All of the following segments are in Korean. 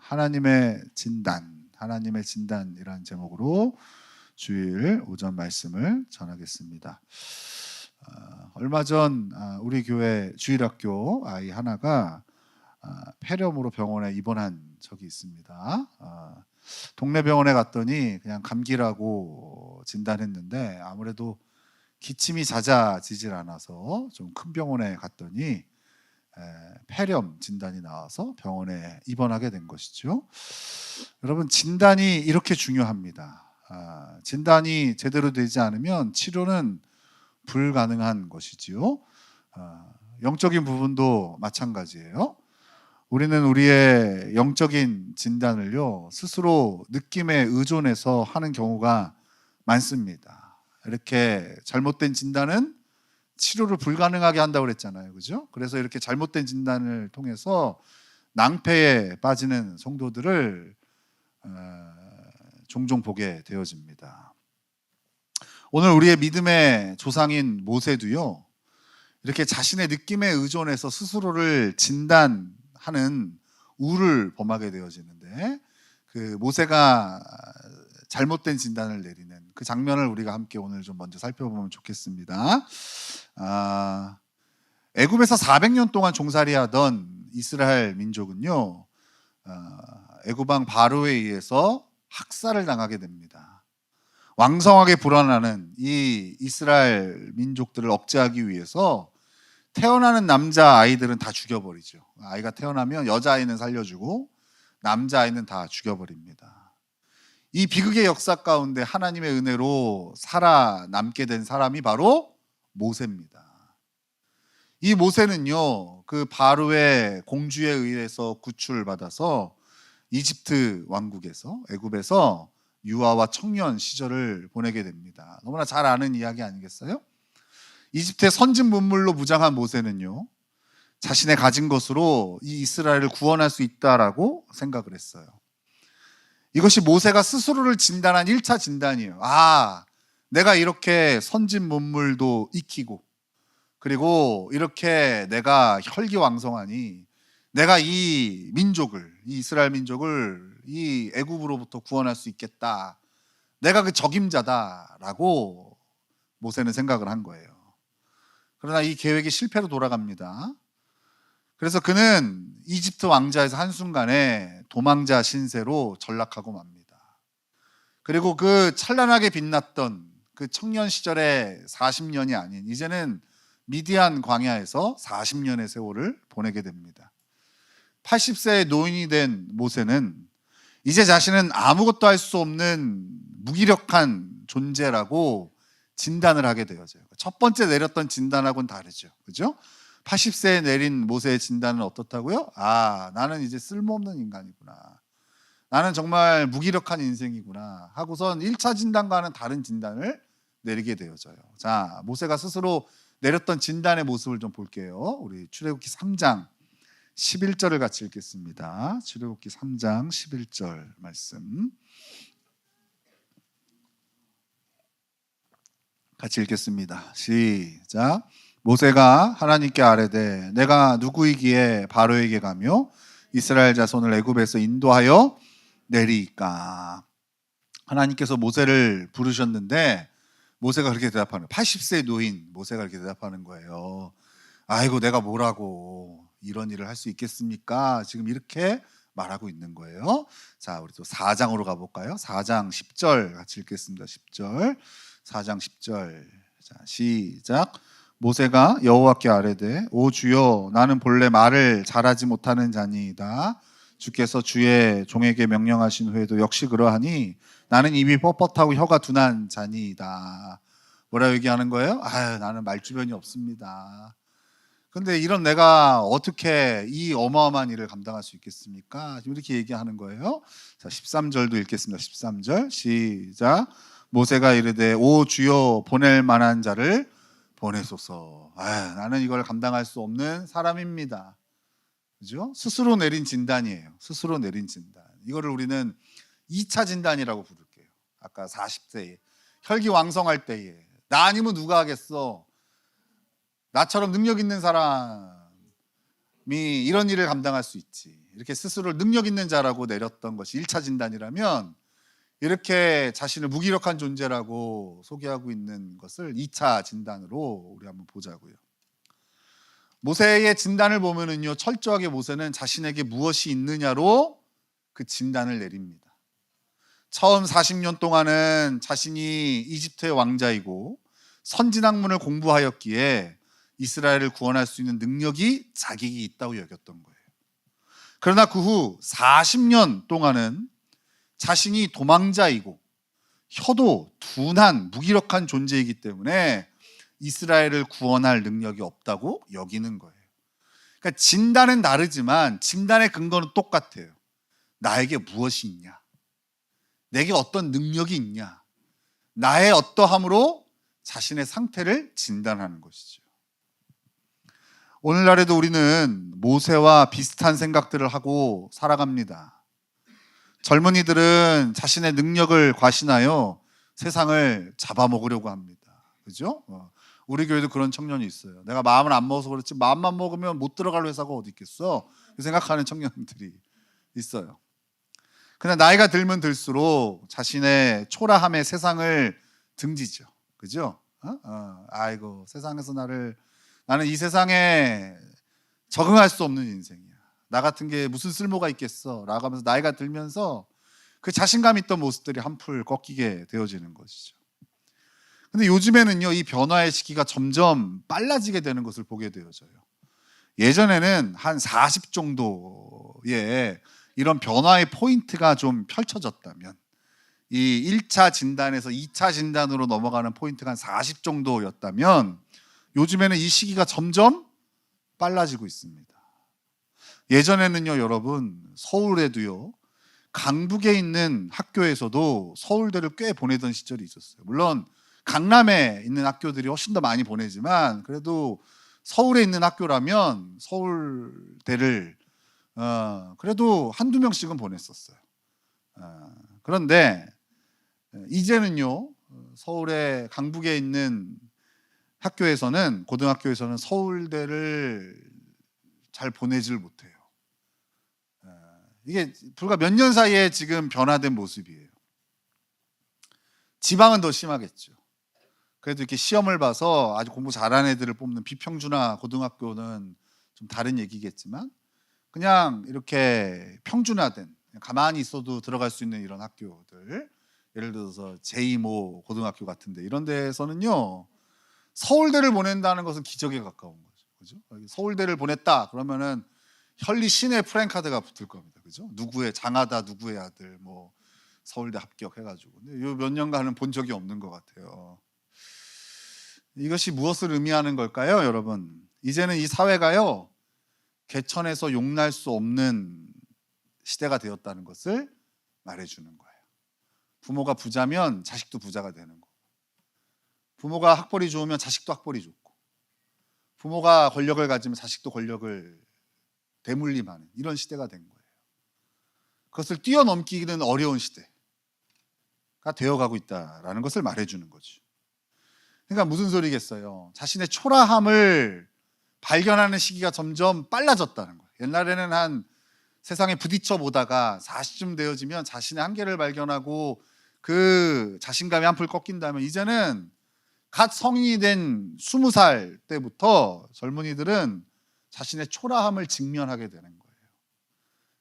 하나님의 진단이라는 제목으로 주일 오전 말씀을 전하겠습니다. 얼마 전 우리 교회 주일학교 아이 하나가 폐렴으로 병원에 입원한 적이 있습니다. 동네 병원에 갔더니 그냥 감기라고 진단했는데 아무래도 기침이 잦아지질 않아서 좀 큰 병원에 갔더니 폐렴 진단이 나와서 병원에 입원하게 된 것이죠. 여러분, 진단이 이렇게 중요합니다. 진단이 제대로 되지 않으면 치료는 불가능한 것이지요. 영적인 부분도 마찬가지예요. 우리는 우리의 영적인 진단을요, 스스로 느낌에 의존해서 하는 경우가 많습니다. 이렇게 잘못된 진단은 치료를 불가능하게 한다고 그랬잖아요. 그죠? 그래서 이렇게 잘못된 진단을 통해서 낭패에 빠지는 성도들을 종종 보게 되어집니다. 오늘 우리의 믿음의 조상인 모세도요, 이렇게 자신의 느낌에 의존해서 스스로를 진단하는 우를 범하게 되어지는데, 그 모세가 잘못된 진단을 내리는 그 장면을 우리가 함께 오늘 좀 먼저 살펴보면 좋겠습니다. 애굽에서 400년 동안 종살이하던 이스라엘 민족은요, 애굽 왕 바로에 의해서 학살을 당하게 됩니다. 왕성하게 불어나는 이 이스라엘 민족들을 억제하기 위해서 태어나는 남자 아이들은 다 죽여버리죠. 아이가 태어나면 여자아이는 살려주고 남자아이는 다 죽여버립니다. 이 비극의 역사 가운데 하나님의 은혜로 살아남게 된 사람이 바로 모세입니다. 이 모세는요, 그 바로의 공주에 의해서 구출받아서 이집트 왕국에서, 애굽에서 유아와 청년 시절을 보내게 됩니다. 너무나 잘 아는 이야기 아니겠어요? 이집트의 선진 문물로 무장한 모세는요, 자신의 가진 것으로 이 이스라엘을 구원할 수 있다라고 생각을 했어요. 이것이 모세가 스스로를 진단한 1차 진단이에요. 내가 이렇게 선진 문물도 익히고, 그리고 이렇게 내가 혈기왕성하니 내가 이 이스라엘 민족을 이 애굽으로부터 구원할 수 있겠다. 내가 그 적임자다라고 모세는 생각을 한 거예요. 그러나 이 계획이 실패로 돌아갑니다. 그래서 그는 이집트 왕자에서 한순간에 도망자 신세로 전락하고 맙니다. 그리고 그 찬란하게 빛났던 그 청년 시절의 40년이 아닌 이제는 미디안 광야에서 40년의 세월을 보내게 됩니다. 80세의 노인이 된 모세는 이제 자신은 아무것도 할 수 없는 무기력한 존재라고 진단을 하게 되어져요. 첫 번째 내렸던 진단하고는 다르죠. 그죠? 80세에 내린 모세의 진단은 어떻다고요? 나는 이제 쓸모없는 인간이구나. 나는 정말 무기력한 인생이구나 하고선 1차 진단과는 다른 진단을 내리게 되어져요. 자, 모세가 스스로 내렸던 진단의 모습을 좀 볼게요. 우리 출애굽기 3장 11절을 같이 읽겠습니다. 출애굽기 3장 11절 말씀 같이 읽겠습니다. 시작. 모세가 하나님께 아뢰되 내가 누구이기에 바로에게 가며 이스라엘 자손을 애굽에서 인도하여 내리이까. 하나님께서 모세를 부르셨는데 모세가 그렇게 대답하는 거예요. 80세 노인 모세가 그렇게 대답하는 거예요. 아이고, 내가 뭐라고 이런 일을 할 수 있겠습니까? 지금 이렇게 말하고 있는 거예요. 자, 우리 또 4장으로 가볼까요? 4장 10절 같이 읽겠습니다. 10절 4장 10절. 자, 시작. 모세가 여호와께 아뢰되 오 주여, 나는 본래 말을 잘하지 못하는 자니이다. 주께서 주의 종에게 명령하신 후에도 역시 그러하니 나는 입이 뻣뻣하고 혀가 둔한 자니이다. 뭐라 얘기하는 거예요? 나는 말주변이 없습니다. 근데 이런 내가 어떻게 이 어마어마한 일을 감당할 수 있겠습니까? 이렇게 얘기하는 거예요. 자, 13절도 읽겠습니다. 13절 시작. 모세가 이르되 오 주여, 보낼 만한 자를 보내소서. 나는 이걸 감당할 수 없는 사람입니다. 그죠? 스스로 내린 진단이에요. 스스로 내린 진단. 이거를 우리는 2차 진단이라고 부를게요. 아까 40세에 혈기왕성할 때에 나 아니면 누가 하겠어? 나처럼 능력 있는 사람이 이런 일을 감당할 수 있지. 이렇게 스스로를 능력 있는 자라고 내렸던 것이 1차 진단이라면, 이렇게 자신을 무기력한 존재라고 소개하고 있는 것을 2차 진단으로 우리 한번 보자고요. 모세의 진단을 보면은요, 철저하게 모세는 자신에게 무엇이 있느냐로 그 진단을 내립니다. 처음 40년 동안은 자신이 이집트의 왕자이고 선진학문을 공부하였기에 이스라엘을 구원할 수 있는 능력이 자기에게 있다고 여겼던 거예요. 그러나 그 후 40년 동안은 자신이 도망자이고 혀도 둔한 무기력한 존재이기 때문에 이스라엘을 구원할 능력이 없다고 여기는 거예요. 그러니까 진단은 다르지만 진단의 근거는 똑같아요. 나에게 무엇이 있냐? 내게 어떤 능력이 있냐? 나의 어떠함으로 자신의 상태를 진단하는 것이죠. 오늘날에도 우리는 모세와 비슷한 생각들을 하고 살아갑니다. 젊은이들은 자신의 능력을 과신하여 세상을 잡아먹으려고 합니다. 그죠? 우리 교회도 그런 청년이 있어요. 내가 마음을 안 먹어서 그렇지 마음만 먹으면 못 들어갈 회사가 어디 있겠어? 생각하는 청년들이 있어요. 그냥 나이가 들면 들수록 자신의 초라함에 세상을 등지죠. 그죠? 아이고, 세상에서 나는 이 세상에 적응할 수 없는 인생이야. 나 같은 게 무슨 쓸모가 있겠어? 라고 하면서 나이가 들면서 그 자신감 있던 모습들이 한풀 꺾이게 되어지는 것이죠. 근데 요즘에는요, 이 변화의 시기가 점점 빨라지게 되는 것을 보게 되어져요. 예전에는 한 40 정도의 이런 변화의 포인트가 좀 펼쳐졌다면, 이 1차 진단에서 2차 진단으로 넘어가는 포인트가 한 40 정도였다면, 요즘에는 이 시기가 점점 빨라지고 있습니다. 예전에는요, 여러분, 서울에도요, 강북에 있는 학교에서도 서울대를 꽤 보내던 시절이 있었어요. 물론 강남에 있는 학교들이 훨씬 더 많이 보내지만, 그래도 서울에 있는 학교라면 서울대를 그래도 한두 명씩은 보냈었어요. 그런데 이제는요, 서울의 강북에 있는 학교에서는, 고등학교에서는 서울대를 잘 보내질 못해요. 이게 불과 몇 년 사이에 지금 변화된 모습이에요. 지방은 더 심하겠죠. 그래도 이렇게 시험을 봐서 아주 공부 잘하는 애들을 뽑는 비평준화 고등학교는 좀 다른 얘기겠지만, 그냥 이렇게 평준화된, 가만히 있어도 들어갈 수 있는 이런 학교들, 예를 들어서 제2모 고등학교 같은데, 이런 데에서는요, 서울대를 보낸다는 것은 기적에 가까운 거죠. 그죠? 서울대를 보냈다 그러면은 현리 시내 프랜카드가 붙을 겁니다. 그죠? 누구의 장하다, 누구의 아들, 뭐 서울대 합격해가지고. 요 몇 년간은 본 적이 없는 것 같아요. 이것이 무엇을 의미하는 걸까요, 여러분? 이제는 이 사회가요, 개천에서 용날 수 없는 시대가 되었다는 것을 말해주는 거예요. 부모가 부자면 자식도 부자가 되는 거. 부모가 학벌이 좋으면 자식도 학벌이 좋고, 부모가 권력을 가지면 자식도 권력을 대물림하는 이런 시대가 된 거예요. 그것을 뛰어넘기는 어려운 시대가 되어가고 있다라는 것을 말해주는 거죠. 그러니까 무슨 소리겠어요? 자신의 초라함을 발견하는 시기가 점점 빨라졌다는 거예요. 옛날에는 한 세상에 부딪혀 보다가 40쯤 되어지면 자신의 한계를 발견하고 그 자신감이 한풀 꺾인다면, 이제는 갓 성인이 된 20살 때부터 젊은이들은 자신의 초라함을 직면하게 되는 거예요.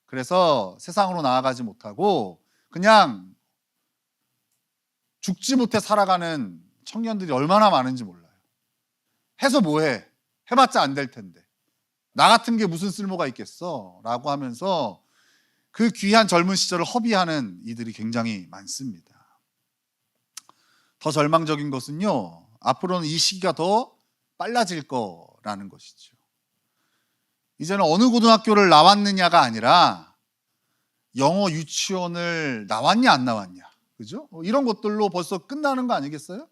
그래서 세상으로 나아가지 못하고 그냥 죽지 못해 살아가는 청년들이 얼마나 많은지 몰라요. 해서 뭐해? 해봤자 안 될 텐데. 나 같은 게 무슨 쓸모가 있겠어? 라고 하면서 그 귀한 젊은 시절을 허비하는 이들이 굉장히 많습니다. 더 절망적인 것은요, 앞으로는 이 시기가 더 빨라질 거라는 것이죠. 이제는 어느 고등학교를 나왔느냐가 아니라 영어 유치원을 나왔냐 안 나왔냐, 그죠? 이런 것들로 벌써 끝나는 거 아니겠어요?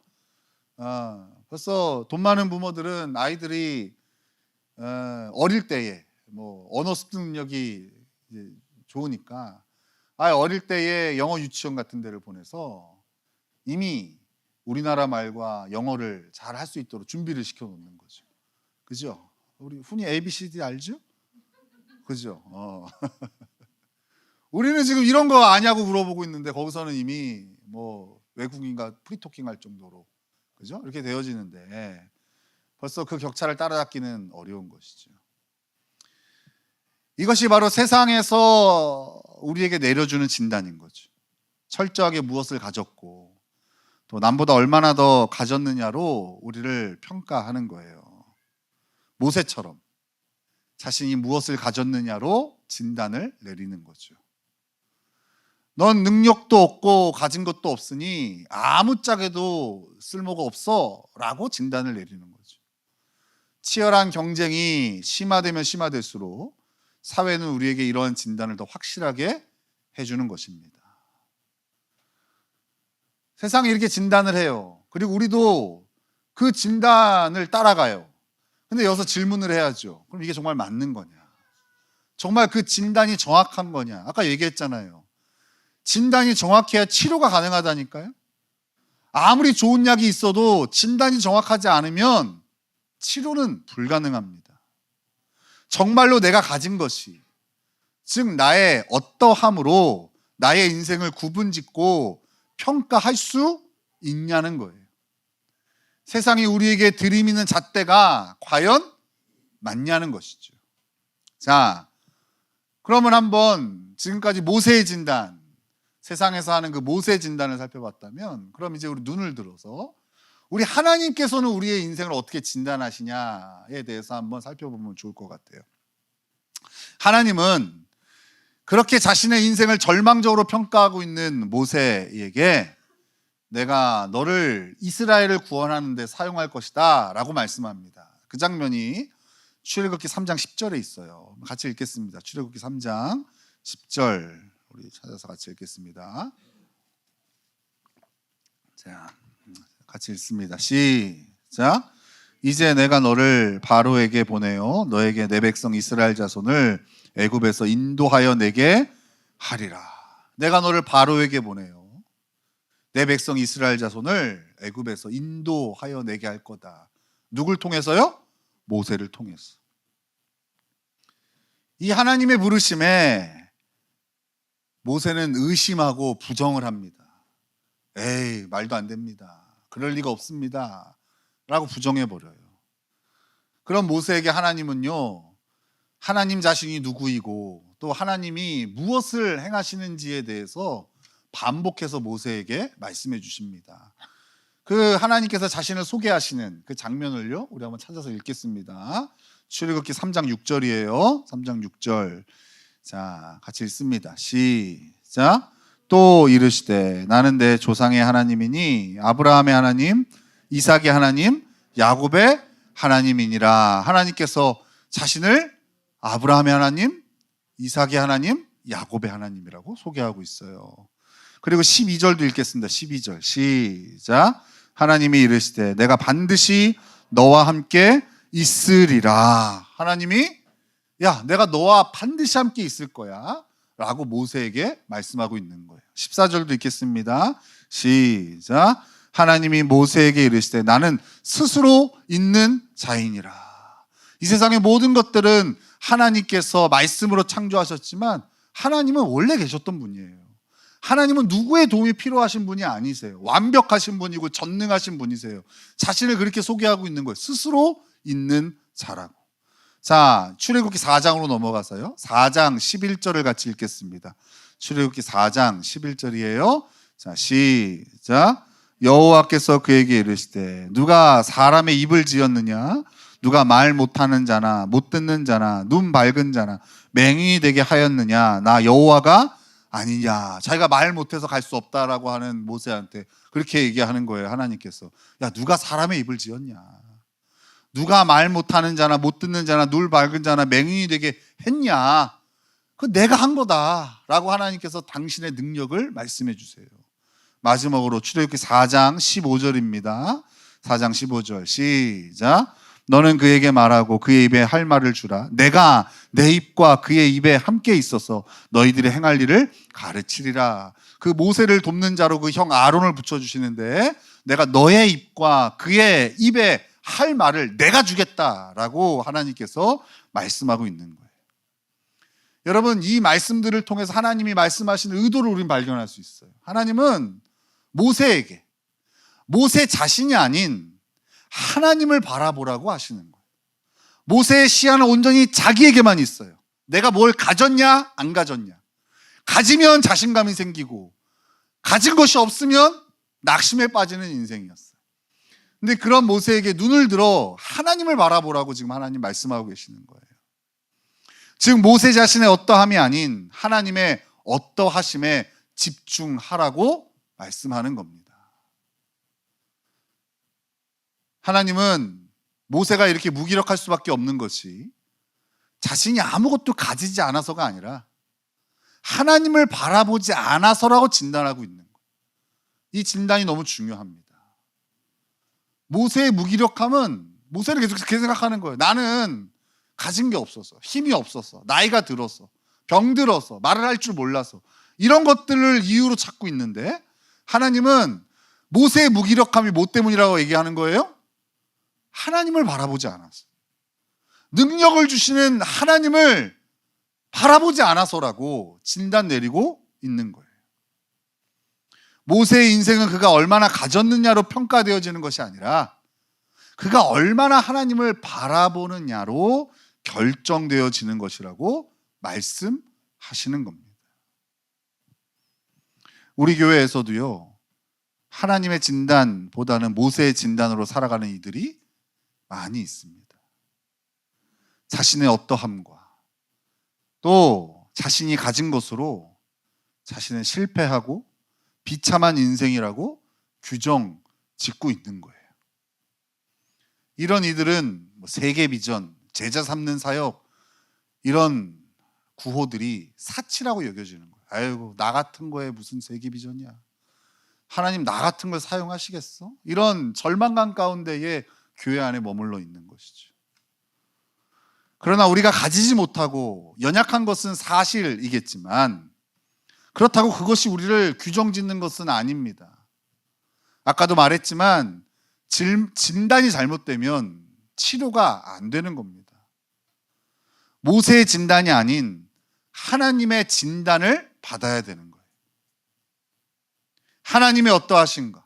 벌써 돈 많은 부모들은 아이들이 어릴 때에 뭐 언어 습득 능력이 좋으니까 어릴 때에 영어 유치원 같은 데를 보내서 이미 우리나라 말과 영어를 잘 할 수 있도록 준비를 시켜 놓는 거죠. 그죠? 우리 흔히 ABCD 알죠? 그죠? 우리는 지금 이런 거 아냐고 물어보고 있는데 거기서는 이미 뭐 외국인과 프리토킹 할 정도로, 그죠? 이렇게 되어지는데 벌써 그 격차를 따라잡기는 어려운 것이죠. 이것이 바로 세상에서 우리에게 내려주는 진단인 거죠. 철저하게 무엇을 가졌고 또 남보다 얼마나 더 가졌느냐로 우리를 평가하는 거예요. 모세처럼 자신이 무엇을 가졌느냐로 진단을 내리는 거죠. 넌 능력도 없고 가진 것도 없으니 아무짝에도 쓸모가 없어 라고 진단을 내리는 거죠. 치열한 경쟁이 심화되면 심화될수록 사회는 우리에게 이러한 진단을 더 확실하게 해주는 것입니다. 세상이 이렇게 진단을 해요. 그리고 우리도 그 진단을 따라가요. 근데 여기서 질문을 해야죠. 그럼 이게 정말 맞는 거냐? 정말 그 진단이 정확한 거냐? 아까 얘기했잖아요. 진단이 정확해야 치료가 가능하다니까요. 아무리 좋은 약이 있어도 진단이 정확하지 않으면 치료는 불가능합니다. 정말로 내가 가진 것이, 즉 나의 어떠함으로 나의 인생을 구분짓고 평가할 수 있냐는 거예요. 세상이 우리에게 들이미는 잣대가 과연 맞냐는 것이죠. 자, 그러면 한번 지금까지 모세의 진단, 세상에서 하는 그 모세 진단을 살펴봤다면, 그럼 이제 우리 눈을 들어서 우리 하나님께서는 우리의 인생을 어떻게 진단하시냐에 대해서 한번 살펴보면 좋을 것 같아요. 하나님은 그렇게 자신의 인생을 절망적으로 평가하고 있는 모세에게 내가 너를 이스라엘을 구원하는 데 사용할 것이다 라고 말씀합니다. 그 장면이 출애굽기 3장 10절에 있어요. 같이 읽겠습니다. 출애굽기 3장 10절 우리 찾아서 같이 읽겠습니다. 자, 같이 읽습니다. 시작. 이제 내가 너를 바로에게 보내어 너에게 내 백성 이스라엘 자손을 애굽에서 인도하여 내게 하리라. 내가 너를 바로에게 보내어 내 백성 이스라엘 자손을 애굽에서 인도하여 내게 할 거다. 누굴 통해서요? 모세를 통해서. 이 하나님의 부르심에 모세는 의심하고 부정을 합니다. 에이, 말도 안 됩니다. 그럴 리가 없습니다. 라고 부정해버려요. 그럼 모세에게 하나님은요, 하나님 자신이 누구이고 또 하나님이 무엇을 행하시는지에 대해서 반복해서 모세에게 말씀해 주십니다. 그 하나님께서 자신을 소개하시는 그 장면을요, 우리 한번 찾아서 읽겠습니다. 출애굽기 3장 6절이에요. 3장 6절. 자, 같이 읽습니다. 시작. 또 이르시되 나는 내 조상의 하나님이니 아브라함의 하나님, 이삭의 하나님, 야곱의 하나님이니라. 하나님께서 자신을 아브라함의 하나님, 이삭의 하나님, 야곱의 하나님이라고 소개하고 있어요. 그리고 12절도 읽겠습니다. 12절 시작. 하나님이 이르시되 내가 반드시 너와 함께 있으리라. 하나님이 야, 내가 너와 반드시 함께 있을 거야 라고 모세에게 말씀하고 있는 거예요. 14절도 읽겠습니다. 시작. 하나님이 모세에게 이르시되 나는 스스로 있는 자이니라. 이 세상의 모든 것들은 하나님께서 말씀으로 창조하셨지만 하나님은 원래 계셨던 분이에요. 하나님은 누구의 도움이 필요하신 분이 아니세요. 완벽하신 분이고 전능하신 분이세요. 자신을 그렇게 소개하고 있는 거예요. 스스로 있는 자라고. 자, 출애굽기 4장으로 넘어가서요. 4장 11절을 같이 읽겠습니다. 출애굽기 4장 11절이에요. 자, 시작. 여호와께서 그에게 이르시되 누가 사람의 입을 지었느냐? 누가 말 못하는 자나 못 듣는 자나 눈 밝은 자나 맹인이 되게 하였느냐? 나 여호와가 아니냐. 자기가 말 못해서 갈 수 없다라고 하는 모세한테 그렇게 얘기하는 거예요. 하나님께서. 야, 누가 사람의 입을 지었냐? 누가 말 못하는 자나 못 듣는 자나 눈 밝은 자나 맹인이 되게 했냐? 그 내가 한 거다라고 하나님께서 당신의 능력을 말씀해 주세요. 마지막으로 출애굽기 4장 15절입니다. 4장 15절 시작. 너는 그에게 말하고 그의 입에 할 말을 주라. 내가 내 입과 그의 입에 함께 있어서 너희들이 행할 일을 가르치리라. 그 모세를 돕는 자로 그 형 아론을 붙여주시는데 내가 너의 입과 그의 입에 할 말을 내가 주겠다라고 하나님께서 말씀하고 있는 거예요. 여러분, 이 말씀들을 통해서 하나님이 말씀하신 의도를 우리는 발견할 수 있어요. 하나님은 모세에게 모세 자신이 아닌 하나님을 바라보라고 하시는 거예요. 모세의 시야는 온전히 자기에게만 있어요. 내가 뭘 가졌냐 안 가졌냐. 가지면 자신감이 생기고 가진 것이 없으면 낙심에 빠지는 인생이었어요. 근데 그런 모세에게 눈을 들어 하나님을 바라보라고 지금 하나님 말씀하고 계시는 거예요. 즉 모세 자신의 어떠함이 아닌 하나님의 어떠하심에 집중하라고 말씀하는 겁니다. 하나님은 모세가 이렇게 무기력할 수밖에 없는 것이 자신이 아무것도 가지지 않아서가 아니라 하나님을 바라보지 않아서라고 진단하고 있는 거예요. 이 진단이 너무 중요합니다. 모세의 무기력함은 모세를 계속 그렇게 생각하는 거예요. 나는 가진 게 없어서, 힘이 없어서, 나이가 들어서, 병들어서, 말을 할 줄 몰라서 이런 것들을 이유로 찾고 있는데 하나님은 모세의 무기력함이 뭐 때문이라고 얘기하는 거예요? 하나님을 바라보지 않아서, 능력을 주시는 하나님을 바라보지 않아서라고 진단 내리고 있는 거예요. 모세의 인생은 그가 얼마나 가졌느냐로 평가되어지는 것이 아니라 그가 얼마나 하나님을 바라보느냐로 결정되어지는 것이라고 말씀하시는 겁니다. 우리 교회에서도요, 하나님의 진단보다는 모세의 진단으로 살아가는 이들이 많이 있습니다. 자신의 어떠함과 또 자신이 가진 것으로 자신은 실패하고 비참한 인생이라고 규정 짓고 있는 거예요. 이런 이들은 세계 비전, 제자 삼는 사역, 이런 구호들이 사치라고 여겨지는 거예요. 아이고, 나 같은 거에 무슨 세계 비전이야. 하나님 나 같은 걸 사용하시겠어? 이런 절망감 가운데에 교회 안에 머물러 있는 것이죠. 그러나 우리가 가지지 못하고 연약한 것은 사실이겠지만 그렇다고 그것이 우리를 규정짓는 것은 아닙니다. 아까도 말했지만 진단이 잘못되면 치료가 안 되는 겁니다. 모세의 진단이 아닌 하나님의 진단을 받아야 되는 거예요. 하나님의 어떠하신가,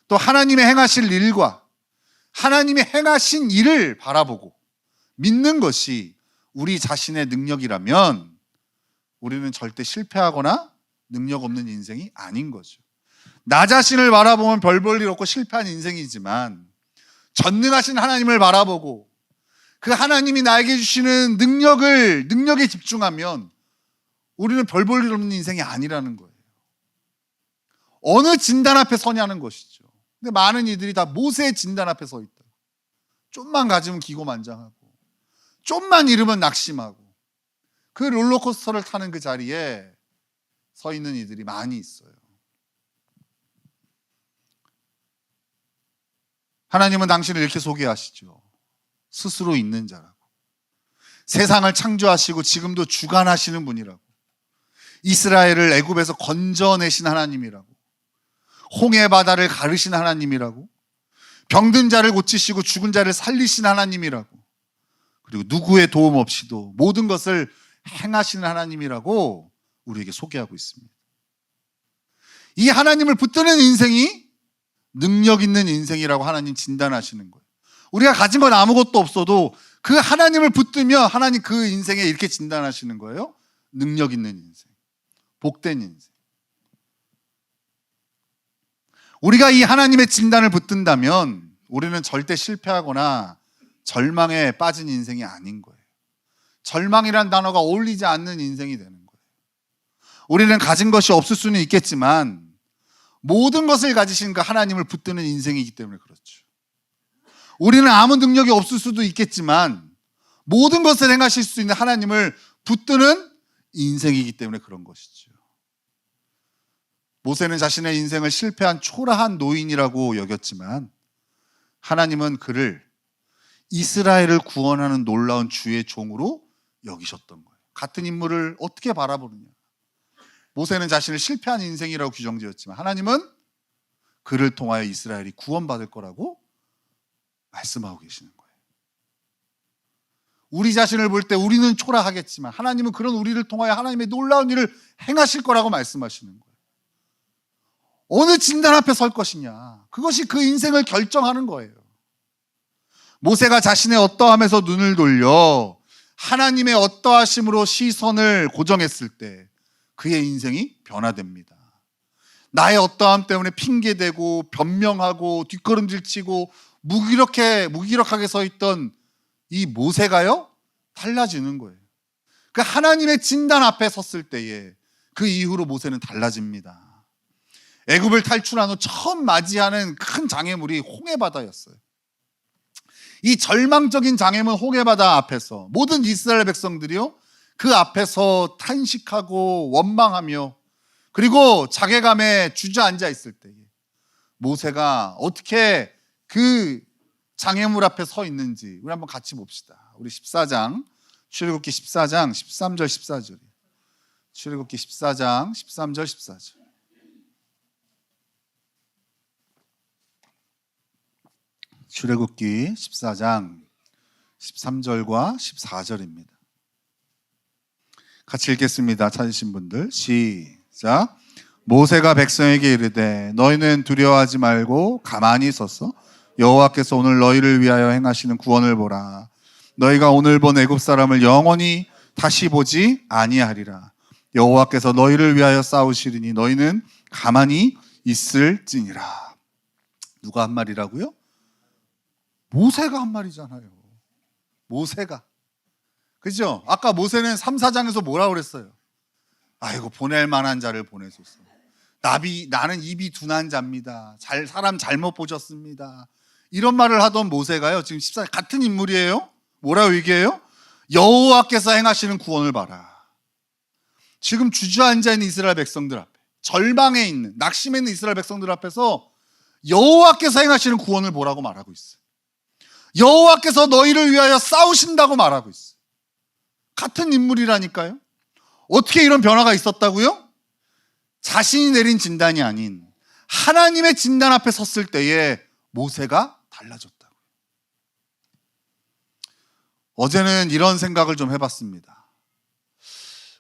또 하나님의 행하실 일과 하나님의 행하신 일을 바라보고 믿는 것이 우리 자신의 능력이라면 우리는 절대 실패하거나 능력 없는 인생이 아닌 거죠. 나 자신을 바라보면 별 볼 일 없고 실패한 인생이지만 전능하신 하나님을 바라보고 그 하나님이 나에게 주시는 능력에 집중하면 우리는 별 볼 일 없는 인생이 아니라는 거예요. 어느 진단 앞에 서냐는 것이죠. 근데 많은 이들이 다 모세의 진단 앞에 서 있다. 좀만 가지면 기고만장하고 좀만 잃으면 낙심하고 그 롤러코스터를 타는 그 자리에 서 있는 이들이 많이 있어요. 하나님은 당신을 이렇게 소개하시죠. 스스로 있는 자라고. 세상을 창조하시고 지금도 주관하시는 분이라고. 이스라엘을 애굽에서 건져내신 하나님이라고. 홍해 바다를 가르신 하나님이라고. 병든 자를 고치시고 죽은 자를 살리신 하나님이라고. 그리고 누구의 도움 없이도 모든 것을 행하시는 하나님이라고 우리에게 소개하고 있습니다. 이 하나님을 붙드는 인생이 능력 있는 인생이라고 하나님 진단하시는 거예요. 우리가 가진 건 아무것도 없어도 그 하나님을 붙들면 하나님 그 인생에 이렇게 진단하시는 거예요. 능력 있는 인생, 복된 인생. 우리가 이 하나님의 진단을 붙든다면 우리는 절대 실패하거나 절망에 빠진 인생이 아닌 거예요. 절망이란 단어가 어울리지 않는 인생이 되는 거예요. 우리는 가진 것이 없을 수는 있겠지만 모든 것을 가지신 그 하나님을 붙드는 인생이기 때문에 그렇죠. 우리는 아무 능력이 없을 수도 있겠지만 모든 것을 행하실 수 있는 하나님을 붙드는 인생이기 때문에 그런 것이죠. 모세는 자신의 인생을 실패한 초라한 노인이라고 여겼지만 하나님은 그를 이스라엘을 구원하는 놀라운 주의 종으로 여기셨던 거예요. 같은 인물을 어떻게 바라보느냐. 모세는 자신을 실패한 인생이라고 규정지었지만 하나님은 그를 통하여 이스라엘이 구원받을 거라고 말씀하고 계시는 거예요. 우리 자신을 볼 때 우리는 초라하겠지만 하나님은 그런 우리를 통하여 하나님의 놀라운 일을 행하실 거라고 말씀하시는 거예요. 어느 진단 앞에 설 것이냐, 그것이 그 인생을 결정하는 거예요. 모세가 자신의 어떠함에서 눈을 돌려 하나님의 어떠하심으로 시선을 고정했을 때 그의 인생이 변화됩니다. 나의 어떠함 때문에 핑계대고 변명하고 뒷걸음질치고 무기력하게 서 있던 이 모세가요, 달라지는 거예요. 그 하나님의 진단 앞에 섰을 때에 그 이후로 모세는 달라집니다. 애굽을 탈출한 후 처음 맞이하는 큰 장애물이 홍해바다였어요. 이 절망적인 장애물 홍해바다 앞에서 모든 이스라엘 백성들이요, 그 앞에서 탄식하고 원망하며 그리고 자괴감에 주저앉아 있을 때에 모세가 어떻게 그 장애물 앞에 서 있는지 우리 한번 같이 봅시다. 우리 14장, 출애굽기 14장 13절 14절. 출애굽기 14장 13절 14절. 출애굽기 14장 13절과 14절입니다. 같이 읽겠습니다. 찾으신 분들 시작. 모세가 백성에게 이르되 너희는 두려워하지 말고 가만히 있어서 여호와께서 오늘 너희를 위하여 행하시는 구원을 보라. 너희가 오늘 본 애굽 사람을 영원히 다시 보지 아니하리라. 여호와께서 너희를 위하여 싸우시리니 너희는 가만히 있을지니라. 누가 한 말이라고요? 모세가 한 말이잖아요. 모세가. 그죠? 아까 모세는 3, 4장에서 뭐라고 그랬어요? 아이고, 보낼 만한 자를 보내소서. 나는 입이 둔한 자입니다. 사람 잘못 보셨습니다. 이런 말을 하던 모세가요, 지금 14장 같은 인물이에요. 뭐라고 얘기해요? 여호와께서 행하시는 구원을 봐라. 지금 주저앉아 있는 이스라엘 백성들 앞에, 절망에 있는, 낙심해 있는 이스라엘 백성들 앞에서 여호와께서 행하시는 구원을 보라고 말하고 있어요. 여호와께서 너희를 위하여 싸우신다고 말하고 있어요. 같은 인물이라니까요. 어떻게 이런 변화가 있었다고요? 자신이 내린 진단이 아닌 하나님의 진단 앞에 섰을 때에 모세가 달라졌다고요. 어제는 이런 생각을 좀 해봤습니다.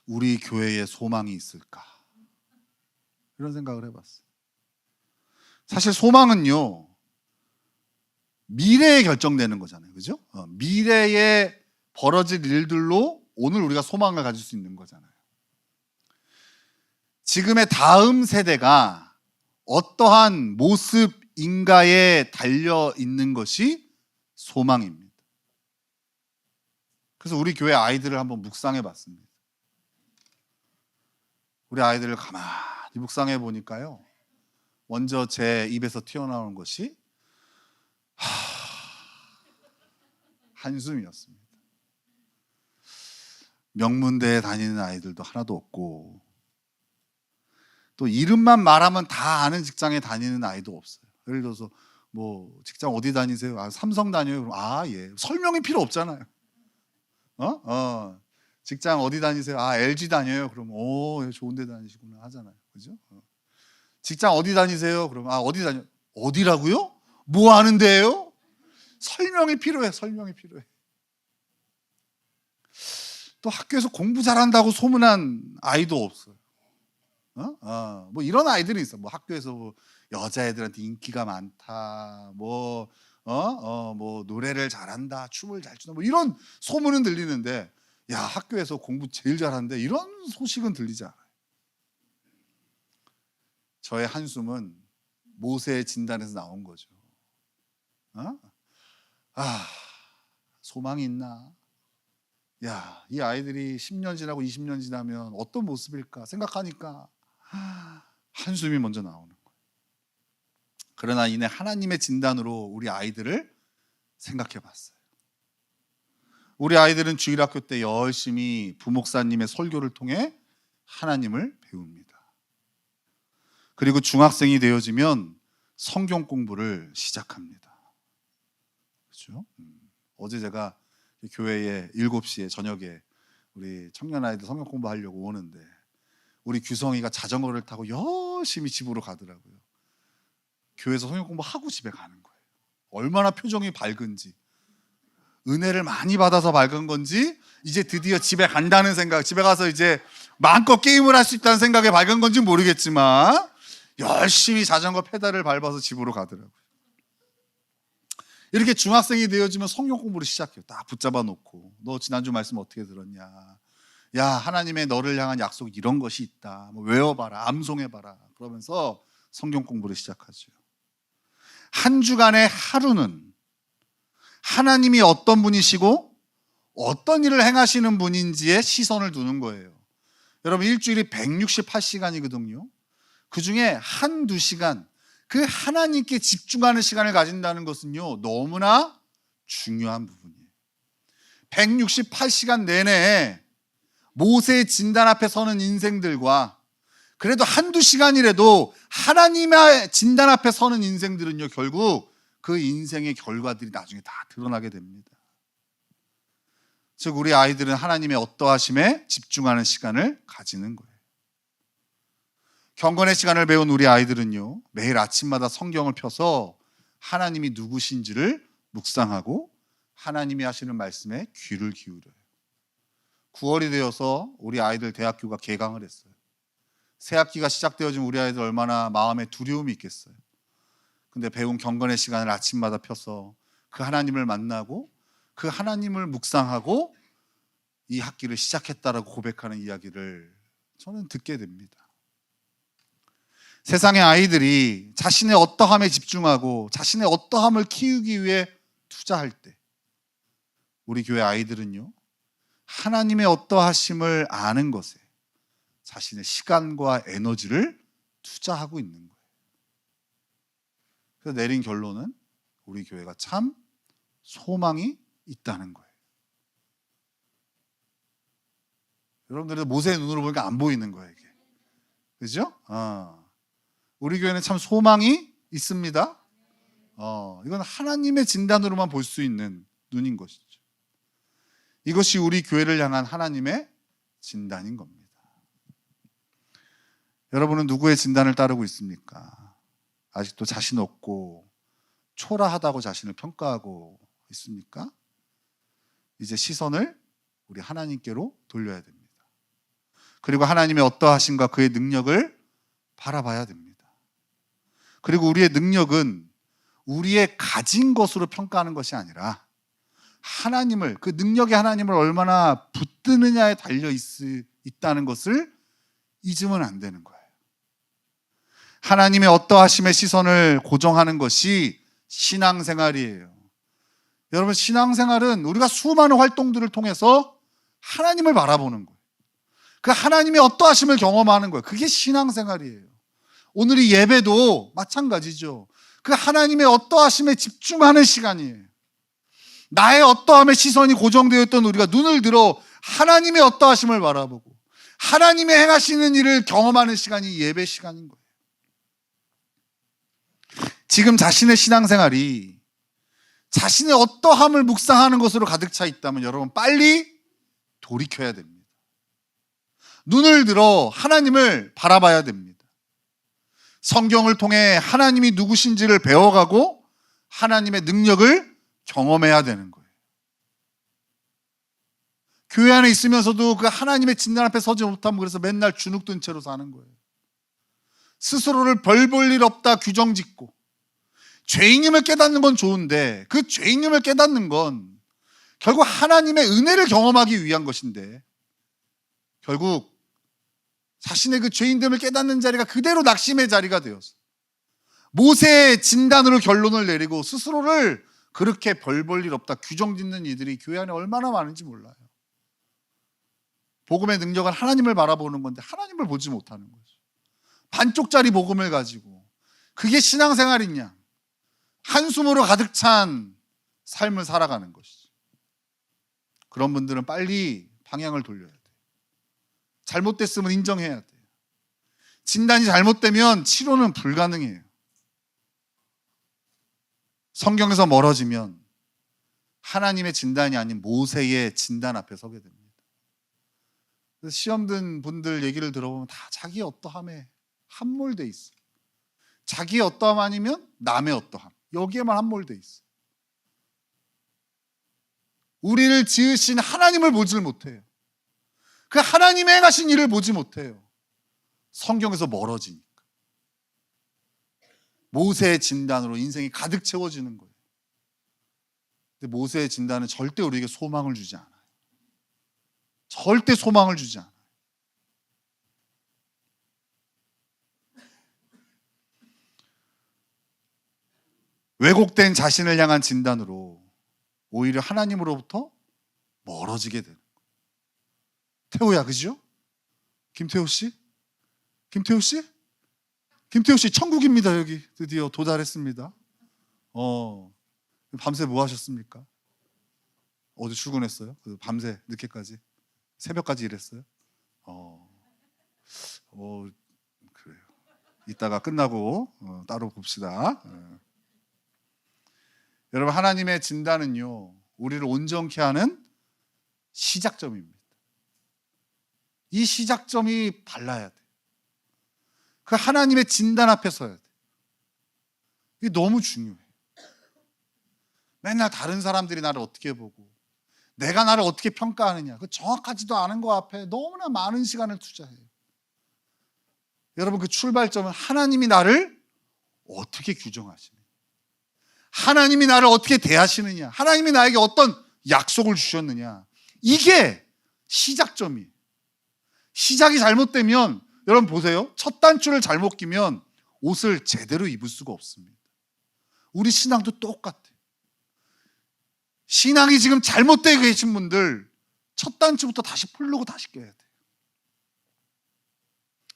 우리 교회에 소망이 있을까? 이런 생각을 해봤어요. 사실 소망은요, 미래에 결정되는 거잖아요. 그죠? 미래에 벌어질 일들로 오늘 우리가 소망을 가질 수 있는 거잖아요. 지금의 다음 세대가 어떠한 모습인가에 달려 있는 것이 소망입니다. 그래서 우리 교회 아이들을 한번 묵상해 봤습니다. 우리 아이들을 가만히 묵상해 보니까요, 먼저 제 입에서 튀어나오는 것이 한숨이었습니다. 명문대에 다니는 아이들도 하나도 없고, 또 이름만 말하면 다 아는 직장에 다니는 아이도 없어요. 예를 들어서 뭐 직장 어디 다니세요? 아, 삼성 다녀요. 그럼 아, 예. 설명이 필요 없잖아요. 직장 어디 다니세요? 아, LG 다녀요. 그럼 오, 좋은 데 다니시구나 하잖아요. 그죠? 직장 어디 다니세요? 그럼 아, 어디 다녀? 어디라고요? 뭐 하는데요? 설명이 필요해. 설명이 필요해. 또 학교에서 공부 잘한다고 소문난 아이도 없어요. 뭐 이런 아이들이 있어. 뭐 학교에서 뭐 여자애들한테 인기가 많다. 뭐 노래를 잘한다, 춤을 잘 추다. 뭐 이런 소문은 들리는데, 야, 학교에서 공부 제일 잘하는데 이런 소식은 들리지 않아요. 저의 한숨은 모세의 진단에서 나온 거죠. 소망이 있나? 야, 이 아이들이 10년 지나고 20년 지나면 어떤 모습일까 생각하니까 한숨이 먼저 나오는 거예요. 그러나 이내 하나님의 진단으로 우리 아이들을 생각해 봤어요. 우리 아이들은 주일학교 때 열심히 부목사님의 설교를 통해 하나님을 배웁니다. 그리고 중학생이 되어지면 성경 공부를 시작합니다. 그렇죠? 어제 제가 교회에 7시에 저녁에 우리 청년 아이들 성경 공부하려고 오는데 우리 규성이가 자전거를 타고 열심히 집으로 가더라고요. 교회에서 성경 공부하고 집에 가는 거예요. 얼마나 표정이 밝은지. 은혜를 많이 받아서 밝은 건지, 이제 드디어 집에 간다는 생각, 집에 가서 이제 마음껏 게임을 할 수 있다는 생각에 밝은 건지 모르겠지만 열심히 자전거 페달을 밟아서 집으로 가더라고요. 이렇게 중학생이 되어지면 성경 공부를 시작해요. 딱 붙잡아 놓고, 너 지난주 말씀 어떻게 들었냐, 야 하나님의 너를 향한 약속 이런 것이 있다, 뭐 외워봐라, 암송해봐라, 그러면서 성경 공부를 시작하죠. 한 주간의 하루는 하나님이 어떤 분이시고 어떤 일을 행하시는 분인지에 시선을 두는 거예요. 여러분, 일주일이 168시간이거든요. 그 중에 한두 시간, 그 하나님께 집중하는 시간을 가진다는 것은요, 너무나 중요한 부분이에요. 168시간 내내 모세의 진단 앞에 서는 인생들과, 그래도 한두 시간이라도 하나님의 진단 앞에 서는 인생들은요, 결국 그 인생의 결과들이 나중에 다 드러나게 됩니다. 즉 우리 아이들은 하나님의 어떠하심에 집중하는 시간을 가지는 거예요. 경건의 시간을 배운 우리 아이들은요, 매일 아침마다 성경을 펴서 하나님이 누구신지를 묵상하고 하나님이 하시는 말씀에 귀를 기울여요. 9월이 되어서 우리 아이들 대학교가 개강을 했어요. 새 학기가 시작되어지면 우리 아이들 얼마나 마음에 두려움이 있겠어요. 근데 배운 경건의 시간을 아침마다 펴서 그 하나님을 만나고 그 하나님을 묵상하고 이 학기를 시작했다라고 고백하는 이야기를 저는 듣게 됩니다. 세상의 아이들이 자신의 어떠함에 집중하고 자신의 어떠함을 키우기 위해 투자할 때, 우리 교회 아이들은요, 하나님의 어떠하심을 아는 것에 자신의 시간과 에너지를 투자하고 있는 거예요. 그래서 내린 결론은 우리 교회가 참 소망이 있다는 거예요. 여러분들도 모세의 눈으로 보니까 안 보이는 거예요, 이게. 그죠? 우리 교회는 참 소망이 있습니다. 이건 하나님의 진단으로만 볼 수 있는 눈인 것이죠. 이것이 우리 교회를 향한 하나님의 진단인 겁니다. 여러분은 누구의 진단을 따르고 있습니까? 아직도 자신 없고 초라하다고 자신을 평가하고 있습니까? 이제 시선을 우리 하나님께로 돌려야 됩니다. 그리고 하나님의 어떠하심과 그의 능력을 바라봐야 됩니다. 그리고 우리의 능력은 우리의 가진 것으로 평가하는 것이 아니라 하나님을, 그 능력의 하나님을 얼마나 붙드느냐에 달려 있다는 것을 잊으면 안 되는 거예요. 하나님의 어떠하심의 시선을 고정하는 것이 신앙생활이에요. 여러분, 신앙생활은 우리가 수많은 활동들을 통해서 하나님을 바라보는 거예요. 그 하나님의 어떠하심을 경험하는 거예요. 그게 신앙생활이에요. 오늘 이 예배도 마찬가지죠. 그 하나님의 어떠하심에 집중하는 시간이에요. 나의 어떠함에 시선이 고정되어 있던 우리가 눈을 들어 하나님의 어떠하심을 바라보고 하나님의 행하시는 일을 경험하는 시간이 예배 시간인 거예요. 지금 자신의 신앙생활이 자신의 어떠함을 묵상하는 것으로 가득 차 있다면 여러분 빨리 돌이켜야 됩니다. 눈을 들어 하나님을 바라봐야 됩니다. 성경을 통해 하나님이 누구신지를 배워가고 하나님의 능력을 경험해야 되는 거예요. 교회 안에 있으면서도 그 하나님의 진단 앞에 서지 못하면 그래서 맨날 주눅든 채로 사는 거예요. 스스로를 별 볼 일 없다 규정짓고, 죄인임을 깨닫는 건 좋은데 그 죄인임을 깨닫는 건 결국 하나님의 은혜를 경험하기 위한 것인데, 결국 자신의 그 죄인됨을 깨닫는 자리가 그대로 낙심의 자리가 되어서 모세의 진단으로 결론을 내리고 스스로를 그렇게 별 볼 일 없다 규정짓는 이들이 교회 안에 얼마나 많은지 몰라요. 복음의 능력은 하나님을 바라보는 건데 하나님을 보지 못하는 거죠. 반쪽짜리 복음을 가지고 그게 신앙생활이냐, 한숨으로 가득 찬 삶을 살아가는 것이죠. 그런 분들은 빨리 방향을 돌려야 돼요. 잘못됐으면 인정해야 돼요. 진단이 잘못되면 치료는 불가능해요. 성경에서 멀어지면 하나님의 진단이 아닌 모세의 진단 앞에 서게 됩니다. 그래서 시험 든 분들 얘기를 들어보면 다 자기 어떠함에 함몰돼 있어요. 자기의 어떠함 아니면 남의 어떠함, 여기에만 함몰돼 있어요. 우리를 지으신 하나님을 보질 못해요. 그 하나님의 행하신 일을 보지 못해요. 성경에서 멀어지니까. 모세의 진단으로 인생이 가득 채워지는 거예요. 근데 모세의 진단은 절대 우리에게 소망을 주지 않아요. 절대 소망을 주지 않아요. 왜곡된 자신을 향한 진단으로 오히려 하나님으로부터 멀어지게 되는 거예요. 태호야, 그죠? 김태호 씨? 김태호 씨? 김태호 씨, 천국입니다. 여기 드디어 도달했습니다. 밤새 뭐 하셨습니까? 어디 출근했어요? 밤새 늦게까지? 새벽까지 일했어요? 그래요. 이따가 끝나고 따로 봅시다. 여러분, 하나님의 진단은요, 우리를 온전케 하는 시작점입니다. 이 시작점이 발라야 돼. 그 하나님의 진단 앞에 서야 돼. 이게 너무 중요해. 맨날 다른 사람들이 나를 어떻게 보고 내가 나를 어떻게 평가하느냐, 그 정확하지도 않은 거 앞에 너무나 많은 시간을 투자해요. 여러분, 그 출발점은 하나님이 나를 어떻게 규정하시느냐, 하나님이 나를 어떻게 대하시느냐, 하나님이 나에게 어떤 약속을 주셨느냐, 이게 시작점이에요. 시작이 잘못되면, 여러분 보세요, 첫 단추를 잘못 끼면 옷을 제대로 입을 수가 없습니다. 우리 신앙도 똑같아요. 신앙이 지금 잘못되어 계신 분들, 첫 단추부터 다시 풀르고 다시 껴야 돼요.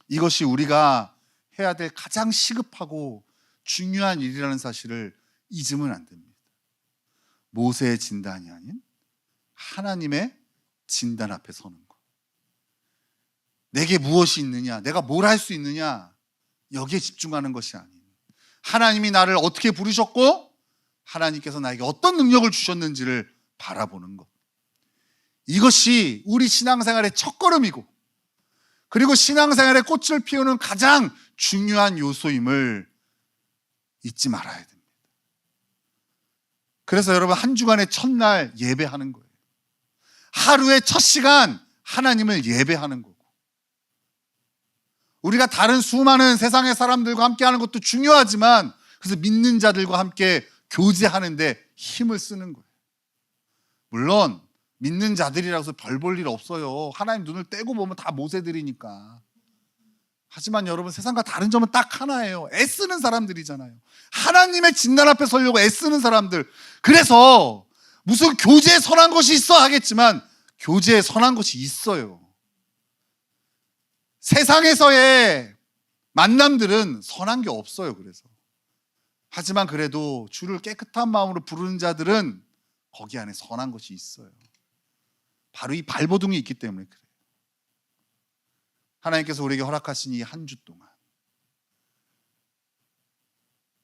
이것이 우리가 해야 될 가장 시급하고 중요한 일이라는 사실을 잊으면 안 됩니다. 모세의 진단이 아닌 하나님의 진단 앞에 서는 것. 내게 무엇이 있느냐, 내가 뭘 할 수 있느냐, 여기에 집중하는 것이 아닌 하나님이 나를 어떻게 부르셨고 하나님께서 나에게 어떤 능력을 주셨는지를 바라보는 것. 이것이 우리 신앙생활의 첫걸음이고, 그리고 신앙생활의 꽃을 피우는 가장 중요한 요소임을 잊지 말아야 됩니다. 그래서 여러분, 한 주간의 첫날 예배하는 거예요. 하루의 첫 시간 하나님을 예배하는 거고, 우리가 다른 수많은 세상의 사람들과 함께 하는 것도 중요하지만, 그래서 믿는 자들과 함께 교제하는데 힘을 쓰는 거예요. 물론 믿는 자들이라고 해서 별 볼 일 없어요. 하나님 눈을 떼고 보면 다 모세들이니까. 하지만 여러분, 세상과 다른 점은 딱 하나예요. 애쓰는 사람들이잖아요. 하나님의 진단 앞에 서려고 애쓰는 사람들. 그래서 무슨 교제에 선한 것이 있어 하겠지만, 교제에 선한 것이 있어요. 세상에서의 만남들은 선한 게 없어요. 그래서 하지만 그래도 주를 깨끗한 마음으로 부르는 자들은 거기 안에 선한 것이 있어요. 바로 이 발버둥이 있기 때문에 그래요. 하나님께서 우리에게 허락하신 이 한 주 동안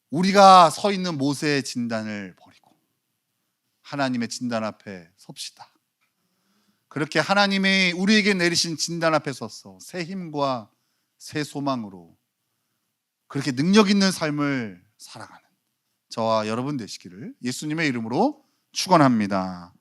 우리가 서 있는 모세의 진단을 버리고 하나님의 진단 앞에 섭시다. 그렇게 하나님이 우리에게 내리신 진단 앞에 서서 새 힘과 새 소망으로 그렇게 능력 있는 삶을 살아가는 저와 여러분 되시기를 예수님의 이름으로 축원합니다.